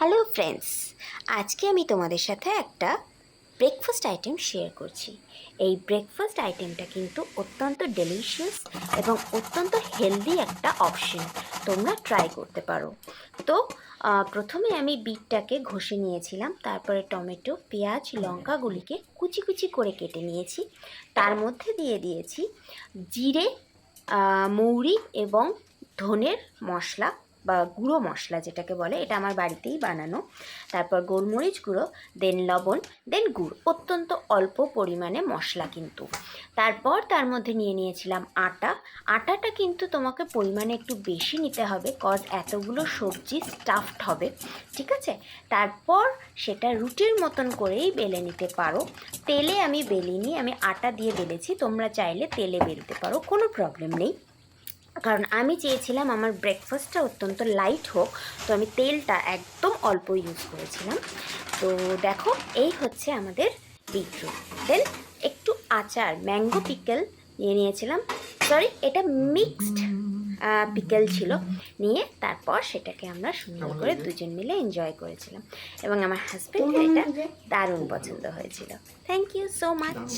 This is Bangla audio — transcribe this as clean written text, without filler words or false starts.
হ্যালো ফ্রেন্ডস, আজকে আমি তোমাদের সাথে একটা ব্রেকফাস্ট আইটেম শেয়ার করছি। এই ব্রেকফাস্ট আইটেমটা কিন্তু অত্যন্ত ডেলিশিয়াস এবং অত্যন্ত হেলদি একটা অপশন। তোমরা ট্রাই করতে পারো। তো প্রথমে আমি বিটটাকে ঘষে নিয়েছিলাম, তারপরে টমেটো, পেঁয়াজ, লঙ্কাগুলিকে কুচি কুচি করে কেটে নিয়েছি। তার মধ্যে দিয়ে দিয়েছি জিরে, মৌরি এবং ধনের মশলা বা গুঁড়ো মশলা যেটাকে বলে, এটা আমার বাড়িতেই বানানো। তারপর গোলমরিচ গুঁড়ো, দেন লবণ, দেন গুড়, অত্যন্ত অল্প পরিমাণে মশলা কিন্তু। তারপর তার মধ্যে নিয়ে নিয়েছিলাম আটাটা কিন্তু তোমাকে পরিমাণে একটু বেশি নিতে হবে, কজ এতগুলো সবজি স্টাফড হবে, ঠিক আছে। তারপর সেটা রুটির মতন করেই বেলে নিতে পারো। তেলে আমি বেলিনি, আমি আটা দিয়ে বেলেছি। তোমরা চাইলে তেলে বেলতে পারো, কোনো প্রবলেম নেই, কারণ আমি চেয়েছিলাম আমার ব্রেকফাস্টটা অত্যন্ত লাইট হোক, তো আমি তেলটা একদম অল্প ইউজ করেছিলাম। তো দেখো, এই হচ্ছে আমাদের বিটরুট। দেন একটু আচার, ম্যাঙ্গো পিকেল নিয়ে নিয়েছিলাম, সরি এটা মিক্সড পিকেল ছিল, নিয়ে তারপর সেটাকে আমরা সুন্দর করে দুজন মিলে এনজয় করেছিলাম এবং আমার হাজব্যান্ডের এটা দারুণ পছন্দ হয়েছিল। Thank you so much.